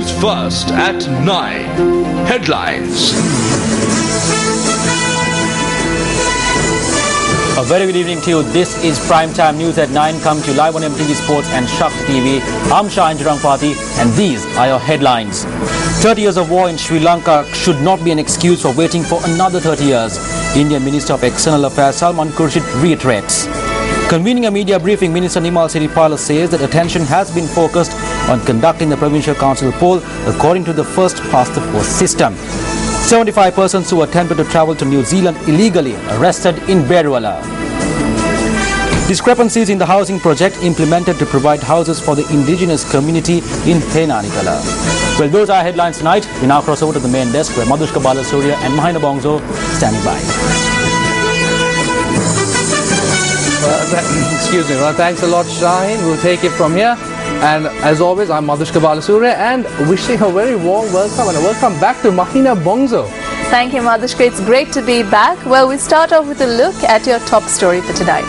Newsfirst at 9. Headlines. A very good evening to you. This is Primetime News at 9. Come to you live on MTV Sports and Shakti TV. I'm Shah Injurangpati and these are your headlines. 30 years of war in Sri Lanka should not be an excuse for waiting for another 30 years. Indian Minister of External Affairs Salman Khurshid reiterates. Convening a media briefing, Minister Nimal Siripala says that attention has been focused on conducting the Provincial Council poll according to the first past the post system. 75 persons who attempted to travel to New Zealand illegally arrested in Beruala. Discrepancies in the housing project implemented to provide houses for the indigenous community in Tenanikala. Well, those are headlines tonight. We now cross over to the main desk where Madhushka Balasuriya and Mahina Bongso standing by. Excuse me, well, thanks a lot, Shaheen. We'll take it from here. And as always, I'm Madhushka Balasuriya and wishing a very warm welcome and a welcome back to Mahina Bongso. Thank you, Madhushka. It's great to be back. Well, we start off with a look at your top story for tonight.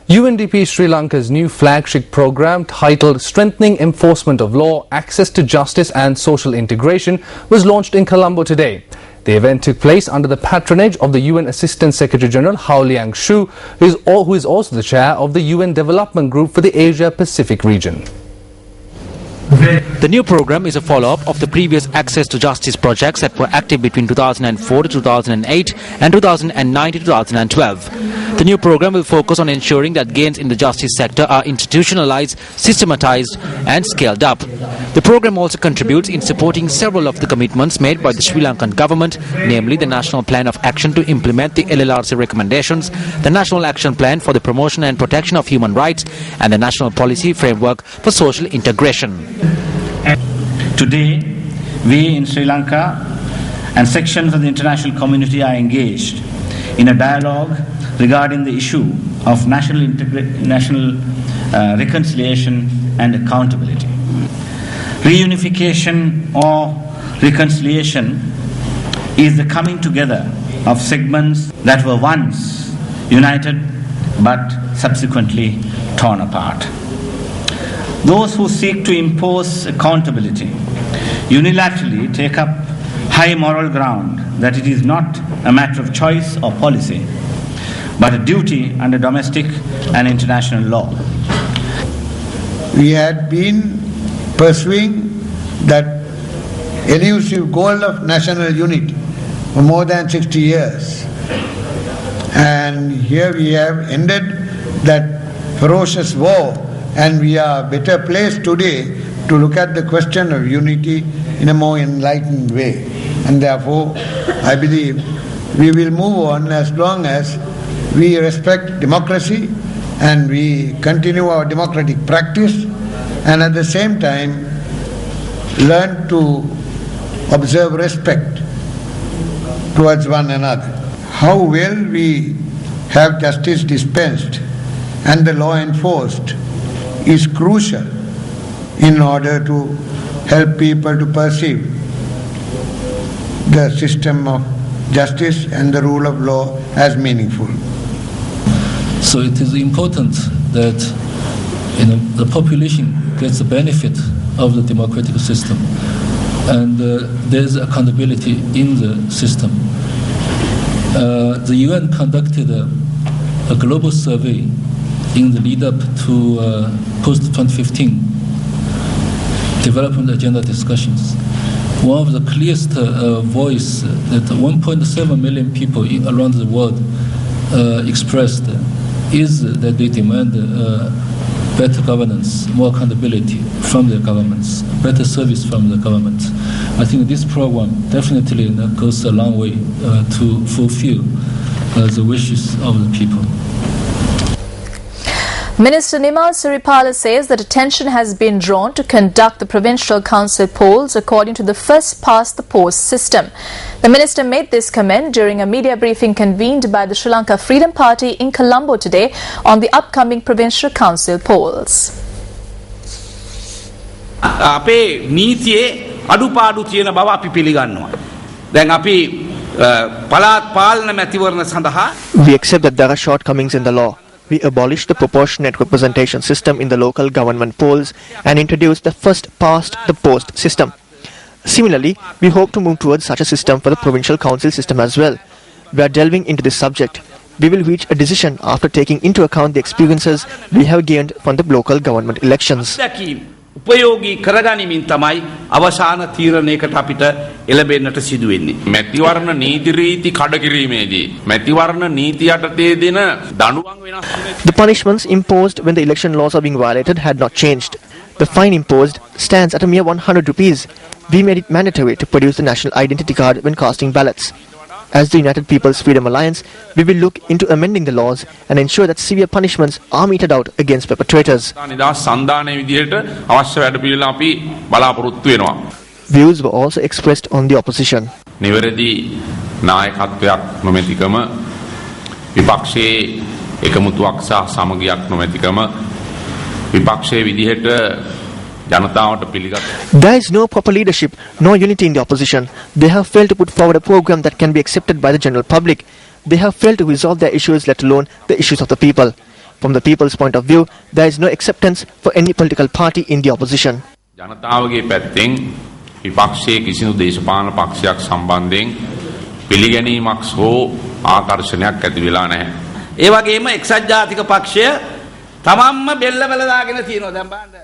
UNDP Sri Lanka's new flagship program titled Strengthening Enforcement of Law, Access to Justice and Social Integration was launched in Colombo today. The event took place under the patronage of the UN Assistant Secretary General Hao Liang Shu, who is also the chair of the UN Development Group for the Asia-Pacific region. The new program is a follow-up of the previous Access to Justice projects that were active between 2004 to 2008 and 2009 to 2012. The new program will focus on ensuring that gains in the justice sector are institutionalized, systematized and scaled up. The program also contributes in supporting several of the commitments made by the Sri Lankan government, namely the National Plan of Action to implement the LLRC recommendations, the National Action Plan for the Promotion and Protection of Human Rights and the National Policy Framework for Social Integration. Today, we in Sri Lanka and sections of the international community are engaged in a dialogue regarding the issue of national reconciliation and accountability. Reunification or reconciliation is the coming together of segments that were once united but subsequently torn apart. Those who seek to impose accountability unilaterally take up high moral ground that it is not a matter of choice or policy, but a duty under domestic and international law. We had been pursuing that elusive goal of national unity for more than 60 years. And here we have ended that ferocious war, and we are better placed today to look at the question of unity in a more enlightened way. And therefore, I believe we will move on as long as we respect democracy and we continue our democratic practice, and at the same time learn to observe respect towards one another. How well we have justice dispensed and the law enforced is crucial in order to help people to perceive the system of justice and the rule of law as meaningful. So it is important that the population gets the benefit of the democratic system, and there is accountability in the system. The UN conducted a global survey in the lead up to post-2015 development agenda discussions. One of the clearest voice that 1.7 million people around the world expressed is that they demand better governance, more accountability from their governments, better service from the government. I think this program definitely goes a long way to fulfill the wishes of the people. Minister Nimal Siripala says that attention has been drawn to conduct the Provincial Council polls according to the first-past-the-post system. The minister made this comment during a media briefing convened by the Sri Lanka Freedom Party in Colombo today on the upcoming Provincial Council polls. අපේ නීතියේ අඩුපාඩු තියෙන බව අපි පිළිගන්නවා. දැන් අපි පළාත් පාලන මැතිවරණ සඳහා We accept that there are shortcomings in the law. we abolished the proportionate representation system in the local government polls and introduced the first past the post system. Similarly, we hope to move towards such a system for the provincial council system as well. We are delving into this subject. We will reach a decision after taking into account the experiences we have gained from the local government elections. උපයෝගී කරගනිමින් තමයි අවසාන තීරණයකට අපිට එළඹෙන්නට සිදු වෙන්නේ. මැතිවරණ නීති රීති කඩකිරීමේදී මැතිවරණ නීති යටතේ දෙන දඬුවම් වෙනස් වෙන්නේ. The punishments imposed when the election laws are being violated had not changed. The fine imposed stands at a mere 100 rupees. We made it mandatory to produce the national identity card when casting ballots. As the United People's Freedom Alliance, we will look into amending the laws and ensure that severe punishments are meted out against perpetrators. නිදහස් සන්ධානයේ විදිහට අවශ්‍ය වැඩපිළිවෙල අපි බලාපොරොත්තු වෙනවා. Views were also expressed on the opposition. නිවැරදි නායකත්වයක් නොමැතිකම විපක්ෂයේ එකමුතුවක් සහ සමගියක් නොමැතිකම විපක්ෂයේ විදිහට There is no proper leadership nor unity in the opposition. They have failed to put forward a program that can be accepted by the general public. They have failed to resolve their issues, let alone the issues of the people. From the people's point of view, there is no acceptance for any political party in the opposition. ජනතාවගේ පැත්තෙන් විපක්ෂයේ කිසිදු දේශපාලන පක්ෂයක් සම්බන්ධයෙන් පිළිගැනීමක් හෝ ආකර්ෂණයක් ඇති වෙලා නැහැ. ඒ වගේම එක්සත් ජාතික පක්ෂය තමන්ම බෙල්ල බැලදාගෙන තියෙනවා දැන් බලන්න.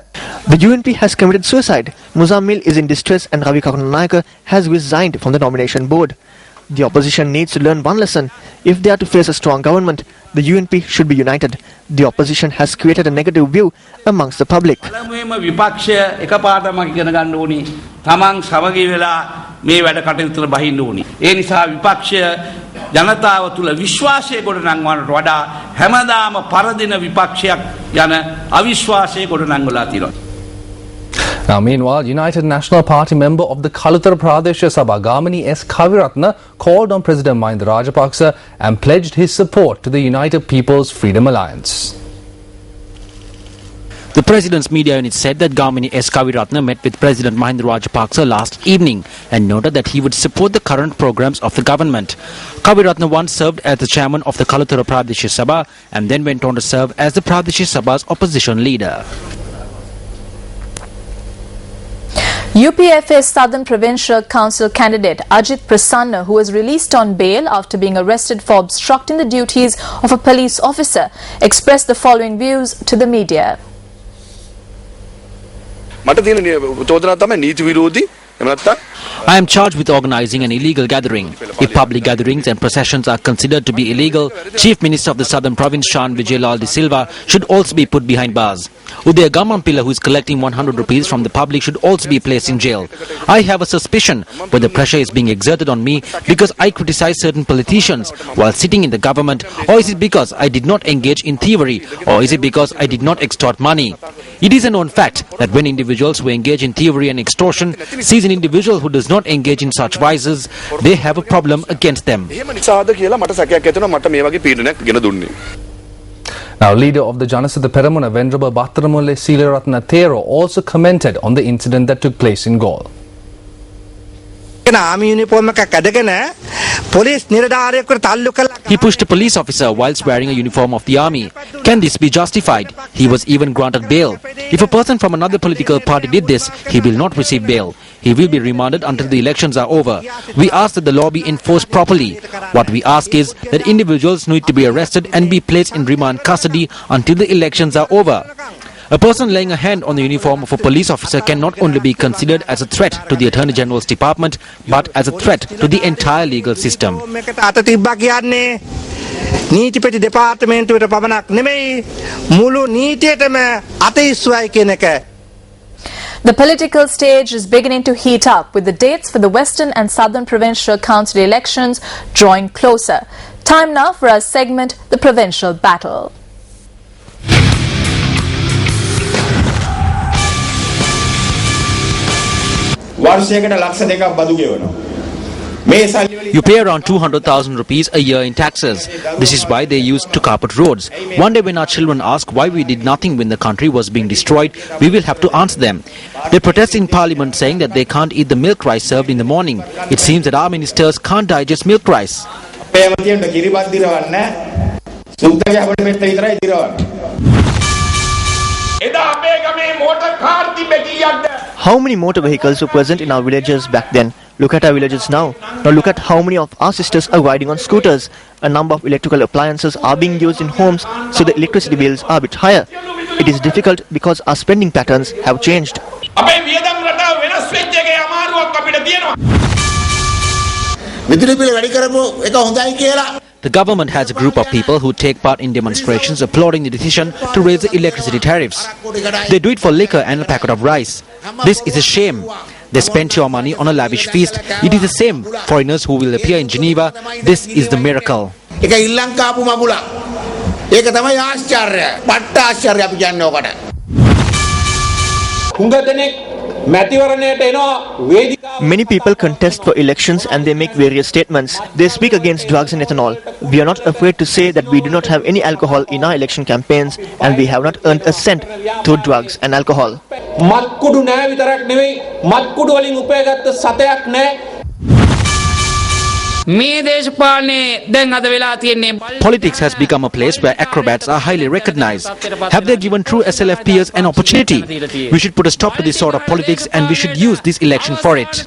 The UNP has committed suicide. Muzammil is in distress and Ravi Karunanayake has resigned from the nomination board. The opposition needs to learn one lesson. If they are to face a strong government, the UNP should be united. The opposition has created a negative view amongst the public. පළමුවෙන්ම විපක්ෂය එකපාරටම ඉගෙන ගන්න ඕනි. තමන් සමගි වෙලා මේ වැඩ කටයුතු වල බහින්න ඕනි. ඒ නිසා විපක්ෂය ජනතාව තුල විශ්වාසය ගොඩනංවන්නට වඩා හැමදාම පරදින විපක්ෂයක් යන අවිශ්වාසය ගොඩනංවලා තියෙනවා. Now, meanwhile, United National Party member of the Kalutara Pradesh Sabha, Gamini S. Kaviratna, called on President Mahinda Rajapaksa and pledged his support to the United People's Freedom Alliance. The President's media unit said that Gamini S. Kaviratna met with President Mahinda Rajapaksa last evening and noted that he would support the current programs of the government. Kaviratna once served as the chairman of the Kalutara Pradesh Sabha and then went on to serve as the Pradesh Sabha's opposition leader. UPFA's Southern Provincial Council candidate Ajit Prasanna, who was released on bail after being arrested for obstructing the duties of a police officer, expressed the following views to the media. I am charged with organizing an illegal gathering. If public gatherings and processions are considered to be illegal, Chief Minister of the Southern Province Shan Vijayalal De Silva should also be put behind bars. Udaya Gamampilla, who is collecting 100 rupees from the public, should also be placed in jail. I have a suspicion whether pressure is being exerted on me because I criticize certain politicians while sitting in the government, or is it because I did not engage in thievery, or is it because I did not extort money? It is a known fact that when individuals who engage in thievery and extortion sees an individual who does not engage in such vices, they have a problem against them. Now, leader of the Janasatha Peramuna, Venerable Bhattaramulle Seelaratna Thero, also commented on the incident that took place in Galle. He pushed a police officer whilst wearing a uniform of the army. Can this be justified? He was even granted bail. If a person from another political party did this, he will not receive bail. He will be remanded until the elections are over. We ask that the law be enforced properly. What we ask is that individuals need to be arrested and be placed in remand custody until the elections are over. A person laying a hand on the uniform of a police officer can not only be considered as a threat to the Attorney General's department, but as a threat to the entire legal system. The political stage is beginning to heat up, with the dates for the Western and Southern Provincial Council elections drawing closer. Time now for our segment, The Provincial Battle. You pay around 200,000 rupees a year in taxes. This is why they used to carpet roads. One day when our children ask why we did nothing when the country was being destroyed, we will have to answer them. They protest in parliament saying that they can't eat the milk rice served in the morning. It seems that our ministers can't digest milk rice. How many motor vehicles were present in our villages back then? Look at our villages now. Now look at how many of our sisters are riding on scooters. A number of electrical appliances are being used in homes, so the electricity bills are a bit higher. It is difficult because our spending patterns have changed. The government has a group of people who take part in demonstrations applauding the decision to raise the electricity tariffs. They do it for liquor and a packet of rice. This is a shame. They spent your money on a lavish feast. It is the same foreigners who will appear in Geneva. This is the miracle. Many people contest for elections and they make various statements. They speak against drugs and ethanol. We are not afraid to say that we do not have any alcohol in our election campaigns and we have not earned a cent through drugs and alcohol. Politics has become a place where acrobats are highly recognized. Have they given true SLFPers an opportunity? We should put a stop to this sort of politics and we should use this election for it.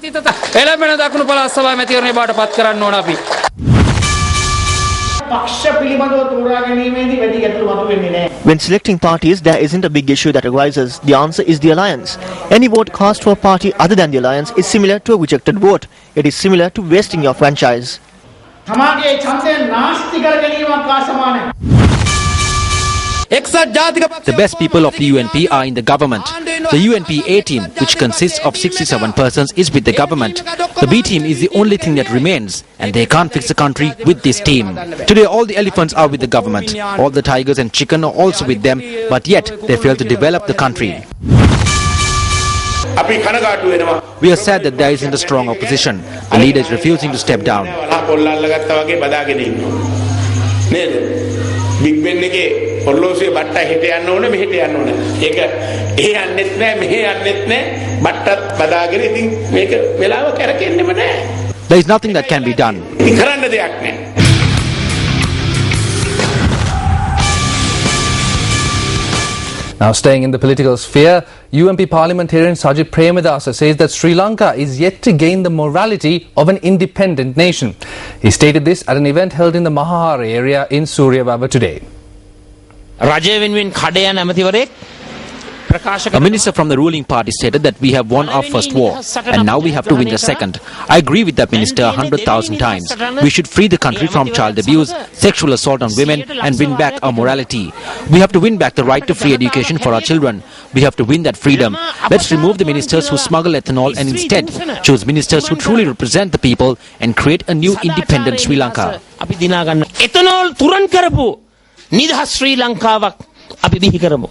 When selecting parties, there isn't a big issue that arises. The answer is the alliance. Any vote cast for a party other than the alliance is similar to a rejected vote. It is similar to wasting your franchise. The best people of the UNP are in the government. The UNP A team, which consists of 67 persons, is with the government. The B team is the only thing that remains, and they can't fix the country with this team. Today all the elephants are with the government. All the tigers and chicken are also with them, but yet they fail to develop the country. We are sad that there isn't a strong opposition. The leader is refusing to step down. Big Ben එකේ ඔර්ලෝසුවේ බට්ටා හෙට යන්න ඕනේ මෙහෙට යන්න ඕනේ. ඒක එහෙ යන්නෙත් නෑ මෙහෙ යන්නෙත් නෑ බට්ටත් බදාගෙන ඉතින් මේක වෙලාව කරකෙන්නෙම නෑ. There is nothing that can be done. ඉතින් කරන්න දෙයක් නෑ. Now staying in the political sphere, UNP parliamentarian Sajid Premadasa says that Sri Lanka is yet to gain the morality of an independent nation. He stated this at an event held in the Mahahara area in Suryawava today. A minister from the ruling party stated that we have won our first war and now we have to win the second. I agree with that minister 100,000 times. We should free the country from child abuse, sexual assault on women and win back our morality. We have to win back the right to free education for our children. We have to win that freedom. Let's remove the ministers who smuggle ethanol and instead choose ministers who truly represent the people and create a new independent Sri Lanka. Ethanol turan karapu nidhas Sri Lanka අපි බිහි කරමු